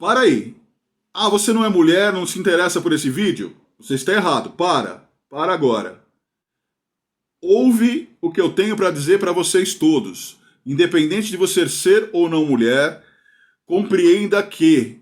Para aí. Ah, você não é mulher, não se interessa por esse vídeo? Você está errado. Para agora. Ouve o que eu tenho para dizer para vocês todos. Independente de você ser ou não mulher, compreenda que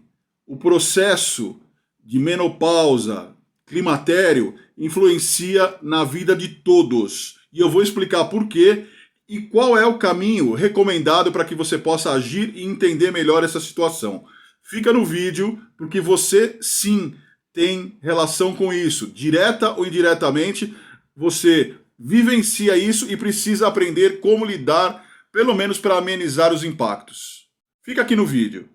o processo de menopausa, climatério, influencia na vida de todos. E eu vou explicar por quê e qual é o caminho recomendado para que você possa agir e entender melhor essa situação. Fica no vídeo, porque você sim tem relação com isso. Direta ou indiretamente, você vivencia isso e precisa aprender como lidar, pelo menos para amenizar os impactos. Fica aqui no vídeo.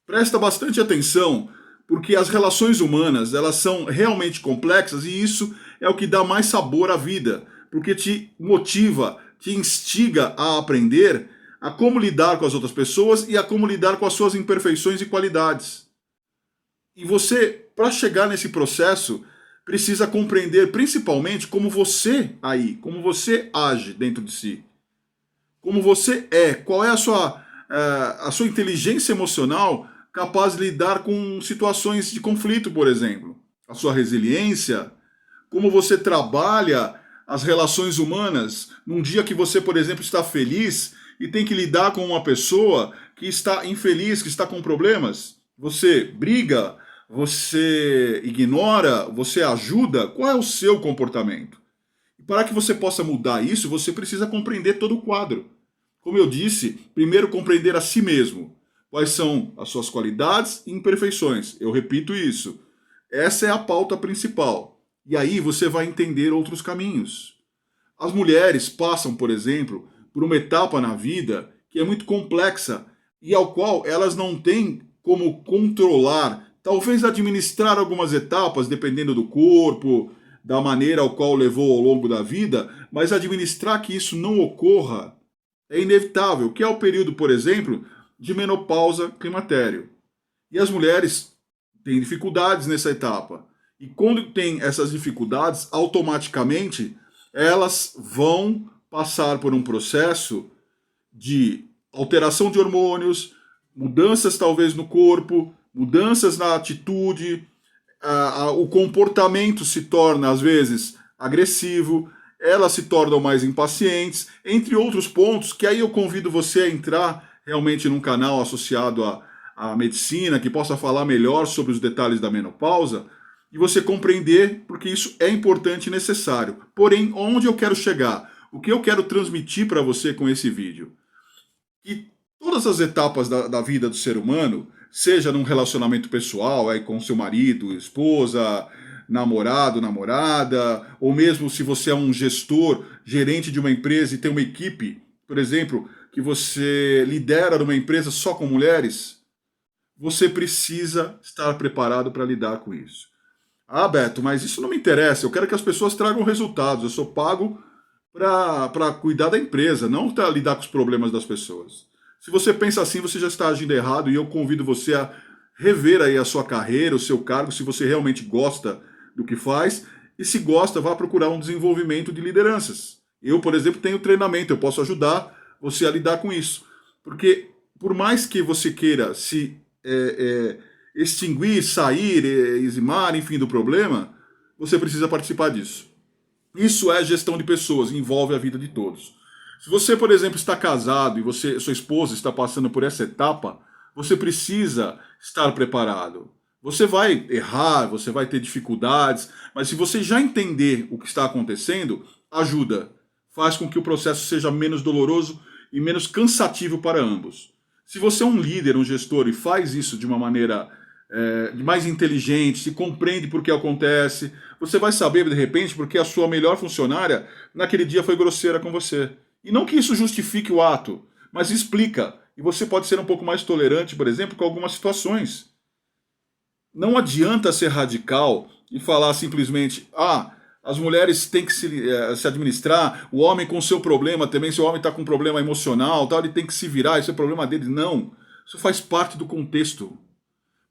Presta bastante atenção, porque as relações humanas, elas são realmente complexas e isso é o que dá mais sabor à vida, porque te motiva, te instiga a aprender a como lidar com as outras pessoas e a como lidar com as suas imperfeições e qualidades. E você, para chegar nesse processo, precisa compreender principalmente como você age dentro de si. Como você é, qual é a sua inteligência emocional capaz de lidar com situações de conflito, por exemplo. A sua resiliência, como você trabalha as relações humanas num dia que você, por exemplo, está feliz e tem que lidar com uma pessoa que está infeliz, que está com problemas. Você briga, você ignora, você ajuda. Qual é o seu comportamento? E para que você possa mudar isso, você precisa compreender todo o quadro. Como eu disse, primeiro compreender a si mesmo. Quais são as suas qualidades e imperfeições? Eu repito isso. Essa é a pauta principal. E aí você vai entender outros caminhos. As mulheres passam, por exemplo, por uma etapa na vida que é muito complexa e ao qual elas não têm como controlar, talvez administrar algumas etapas, dependendo do corpo, da maneira ao qual levou ao longo da vida, mas administrar que isso não ocorra é inevitável, que é o período, por exemplo, de menopausa climatério. E as mulheres têm dificuldades nessa etapa. E quando tem essas dificuldades, automaticamente elas vão passar por um processo de alteração de hormônios, mudanças talvez no corpo, mudanças na atitude, o comportamento se torna às vezes agressivo, elas se tornam mais impacientes, entre outros pontos que aí eu convido você a entrar realmente num canal associado à medicina, que possa falar melhor sobre os detalhes da menopausa, e você compreender porque isso é importante e necessário. Porém, onde eu quero chegar? O que eu quero transmitir para você com esse vídeo? Que todas as etapas da vida do ser humano, seja num relacionamento pessoal, aí com seu marido, esposa, namorado, namorada, ou mesmo se você é um gestor, gerente de uma empresa e tem uma equipe, por exemplo, que você lidera numa empresa só com mulheres, você precisa estar preparado para lidar com isso. Ah, Beto, mas isso não me interessa, eu quero que as pessoas tragam resultados, eu sou pago para cuidar da empresa, não para lidar com os problemas das pessoas. Se você pensa assim, você já está agindo errado e eu convido você a rever aí a sua carreira, o seu cargo, se você realmente gosta do que faz, e se gosta, vá procurar um desenvolvimento de lideranças. Eu, por exemplo, tenho treinamento, eu posso ajudar você a lidar com isso. Porque por mais que você queira se extinguir, sair, eximar, enfim, do problema, você precisa participar disso. Isso é gestão de pessoas, envolve a vida de todos. Se você, por exemplo, está casado e sua esposa está passando por essa etapa, você precisa estar preparado. Você vai errar, você vai ter dificuldades, mas se você já entender o que está acontecendo, ajuda. Faz com que o processo seja menos doloroso e menos cansativo para ambos. Se você é um líder, um gestor e faz isso de uma maneira mais inteligente, se compreende por que acontece, você vai saber de repente porque a sua melhor funcionária naquele dia foi grosseira com você. E não que isso justifique o ato, mas explica. E você pode ser um pouco mais tolerante, por exemplo, com algumas situações. Não adianta ser radical e falar simplesmente, as mulheres têm que se administrar, o homem com o seu problema também, se o homem está com um problema emocional, tal, ele tem que se virar, isso é problema dele. Não, isso faz parte do contexto.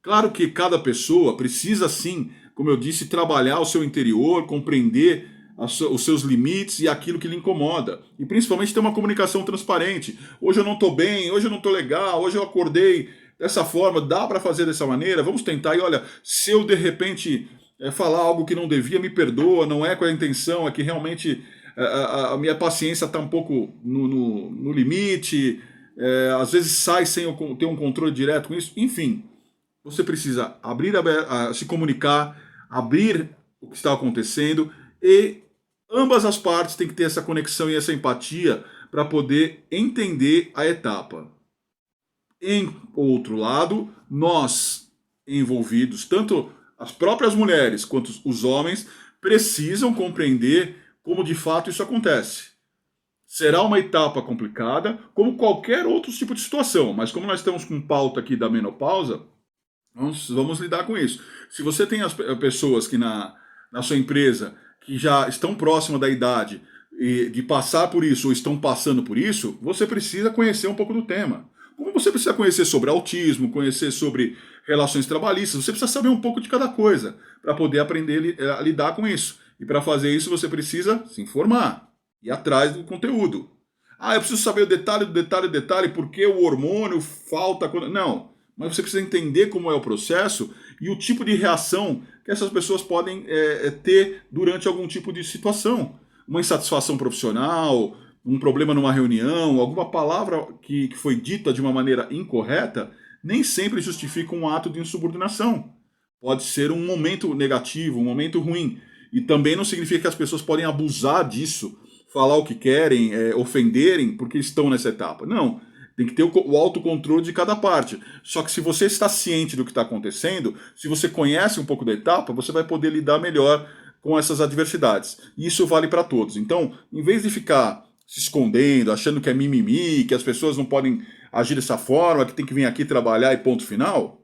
Claro que cada pessoa precisa sim, como eu disse, trabalhar o seu interior, compreender os seus limites e aquilo que lhe incomoda. E principalmente ter uma comunicação transparente. Hoje eu não estou bem, hoje eu não estou legal, hoje eu acordei dessa forma, dá para fazer dessa maneira, vamos tentar. E olha, se eu de repente falar algo que não devia, me perdoa, não é com a intenção, é que realmente a minha paciência está um pouco no limite, às vezes sai sem eu ter um controle direto com isso, enfim. Você precisa abrir, se comunicar, abrir o que está acontecendo e ambas as partes têm que ter essa conexão e essa empatia para poder entender a etapa. Em outro lado, nós envolvidos, tanto as próprias mulheres quanto os homens, precisam compreender como de fato isso acontece. Será uma etapa complicada, como qualquer outro tipo de situação, mas como nós estamos com pauta aqui da menopausa, vamos lidar com isso. Se você tem as pessoas que na sua empresa que já estão próximas da idade de passar por isso ou estão passando por isso, você precisa conhecer um pouco do tema. Como você precisa conhecer sobre autismo, conhecer sobre relações trabalhistas, você precisa saber um pouco de cada coisa para poder aprender a lidar com isso. E para fazer isso você precisa se informar, ir atrás do conteúdo. Eu preciso saber o detalhe do detalhe do detalhe, porque o hormônio falta... Não, mas você precisa entender como é o processo e o tipo de reação que essas pessoas podem ter durante algum tipo de situação. Uma insatisfação profissional, um problema numa reunião, alguma palavra que foi dita de uma maneira incorreta, nem sempre justifica um ato de insubordinação. Pode ser um momento negativo, um momento ruim. E também não significa que as pessoas podem abusar disso, falar o que querem, ofenderem, porque estão nessa etapa. Não. Tem que ter o autocontrole de cada parte. Só que se você está ciente do que está acontecendo, se você conhece um pouco da etapa, você vai poder lidar melhor com essas adversidades. E isso vale para todos. Então, em vez de ficar se escondendo, achando que é mimimi, que as pessoas não podem agir dessa forma, que tem que vir aqui trabalhar e ponto final,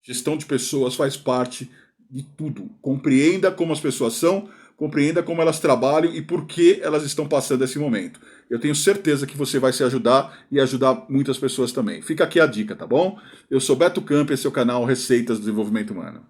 gestão de pessoas faz parte de tudo. Compreenda como as pessoas são, compreenda como elas trabalham e por que elas estão passando esse momento. Eu tenho certeza que você vai se ajudar e ajudar muitas pessoas também. Fica aqui a dica, tá bom? Eu sou Beto Camp, esse é o canal Receitas do Desenvolvimento Humano.